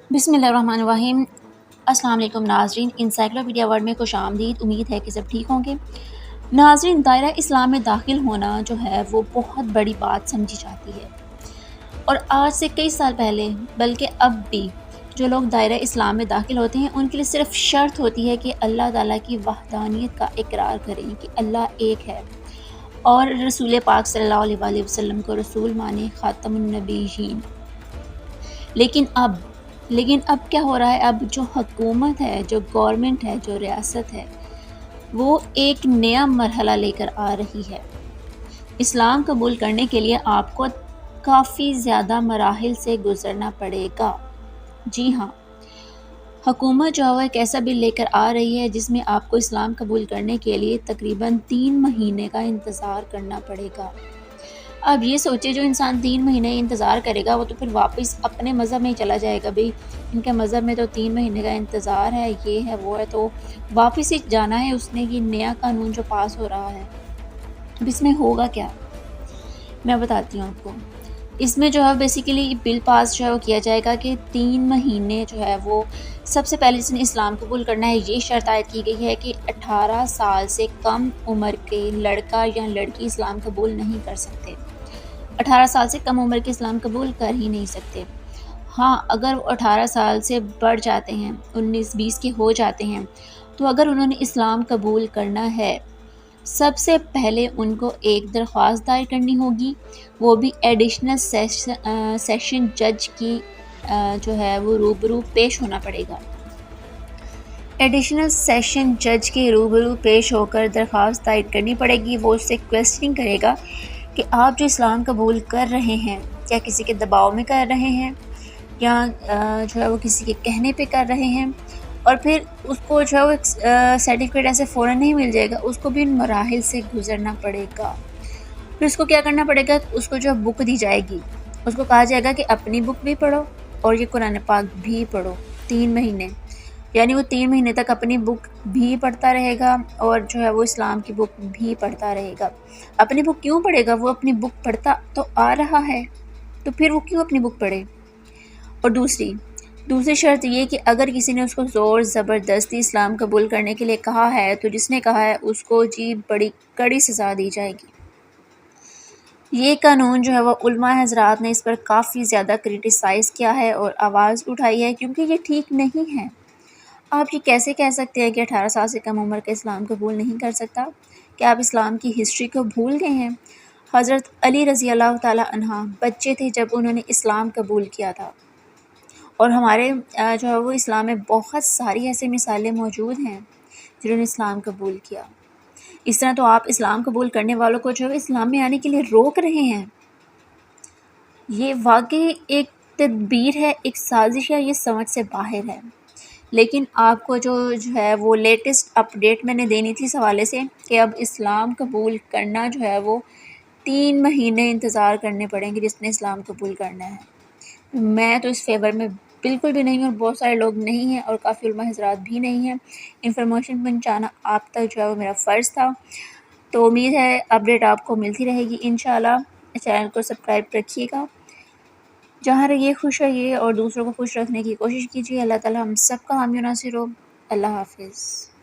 बिस्मिल्लाहिर्रहमानिर्रहीम। अस्सलाम वालेकुम नाज़रीन, इंसाइक्लोपीडिया वर्ल्ड में खुश आमदीद। उम्मीद है कि सब ठीक होंगे। नाज़रीन, दायरा इस्लाम में दाखिल होना जो है वो बहुत बड़ी बात समझी जाती है, और आज से कई साल पहले बल्कि अब भी जो लोग दायरा इस्लाम में दाखिल होते हैं उनके लिए सिर्फ शर्त होती है कि अल्लाह ताला की वहदानियत का इकरार करें कि अल्लाह एक है, और रसूल पाक सल्लल्लाहु अलैहि वसल्लम को रसूल माने, ख़ातमुन नबीयीन। लेकिन अब लेकिन अब क्या हो रहा है? अब जो हुकूमत है, जो गवर्नमेंट है, जो रियासत है, वो एक नया मरहला लेकर आ रही है। इस्लाम कबूल करने के लिए आपको काफ़ी ज़्यादा मराहिल से गुज़रना पड़ेगा। जी हाँ, हुकूमत जो है वो एक ऐसा बिल लेकर आ रही है जिसमें आपको इस्लाम कबूल करने के लिए तकरीबन 3 महीने का इंतज़ार करना पड़ेगा। अब ये सोचिए, जो इंसान 3 महीने इंतज़ार करेगा वो तो फिर वापस अपने मज़हब में ही चला जाएगा। भई इनके मज़हब में तो 3 महीने का इंतज़ार है, ये है, वो है, तो वापस ही जाना है उसने। ये नया कानून जो पास हो रहा है, अब इसमें होगा क्या? मैं बताती हूँ आपको। इसमें जो है बेसिकली बिल पास जो है वो किया जाएगा कि 3 महीने जो है वो, सबसे पहले जिसने इस्लाम कबूल करना है ये शर्त आयद की गई है कि 18 साल से कम उम्र के लड़का या लड़की इस्लाम कबूल नहीं कर सकते। 18 साल से कम उम्र के इस्लाम कबूल कर ही नहीं सकते। हाँ, अगर वो 18 साल से बढ़ जाते हैं, 19-20 के हो जाते हैं, तो अगर उन्होंने इस्लाम कबूल करना है, सबसे पहले उनको एक दरख्वास्त दायर करनी होगी। वो भी एडिशनल सेशन जज की जो है वो रूबरू पेश होना पड़ेगा। एडिशनल सेशन जज के रूबरू पेश होकर दरख्वास्त दायर करनी पड़ेगी। वो उससे क्वेश्चनिंग करेगा कि आप जो इस्लाम कबूल कर रहे हैं, क्या किसी के दबाव में कर रहे हैं या जो है वो किसी के कहने पे कर रहे हैं। और फिर उसको जो है वो एक सर्टिफिकेट ऐसे फ़ौरन नहीं मिल जाएगा, उसको भी इन मराहिल से गुज़रना पड़ेगा। फिर उसको क्या करना पड़ेगा? उसको जो बुक दी जाएगी, उसको कहा जाएगा कि अपनी बुक भी पढ़ो और ये कुरान पाक भी पढ़ो 3 महीने। यानी वो 3 महीने तक अपनी बुक भी पढ़ता रहेगा और जो है वो इस्लाम की बुक भी पढ़ता रहेगा। अपनी बुक क्यों पढ़ेगा? वो अपनी बुक पढ़ता तो आ रहा है, तो फिर वो क्यों अपनी बुक पढ़े? और दूसरी शर्त ये कि अगर किसी ने उसको ज़ोर ज़बरदस्ती इस्लाम कबूल करने के लिए कहा है, तो जिसने कहा है उसको जी बड़ी कड़ी सज़ा दी जाएगी। ये कानून जो है वो उलमा हज़रात ने इस पर काफ़ी ज़्यादा क्रिटिसाइज़ किया है और आवाज़ उठाई है, क्योंकि ये ठीक नहीं है। आप ये कैसे कह सकते हैं कि 18 साल से कम उम्र का इस्लाम कबूल नहीं कर सकता? क्या आप इस्लाम की हिस्ट्री को भूल गए हैं? हज़रत अली रज़ी अल्लाह ताला अन्हा बच्चे थे जब उन्होंने इस्लाम कबूल किया था, और हमारे जो है वो इस्लाम में बहुत सारी ऐसी मिसालें मौजूद हैं जिन्होंने इस्लाम कबूल किया। इस तरह तो आप इस्लाम कबूल करने वालों को जो है इस्लाम में आने के लिए रोक रहे हैं। ये वाकई एक तदबीर है, एक साजिश है, ये समझ से बाहर है। लेकिन आपको जो है वो लेटेस्ट अपडेट मैंने देनी थी इस हवाले से कि अब इस्लाम कबूल करना जो है वो 3 महीने इंतज़ार करने पड़ेंगे जिसने इस्लाम कबूल करना है। मैं तो इस फेवर में बिल्कुल भी नहीं हूँ, और बहुत सारे लोग नहीं हैं, और काफ़ी उलमा हज़रात भी नहीं हैं। इन्फॉर्मेशन पहुँचाना आप तक जो है वो मेरा फ़र्ज़ था। तो उम्मीद है अपडेट आपको मिलती रहेगी इंशाल्लाह। चैनल को सब्सक्राइब रखिएगा। जहाँ रहिए खुश रहिए और दूसरों को खुश रखने की कोशिश कीजिए। अल्लाह ताला हम सब का हामी और नासिर हो। अल्लाह हाफ़िज़।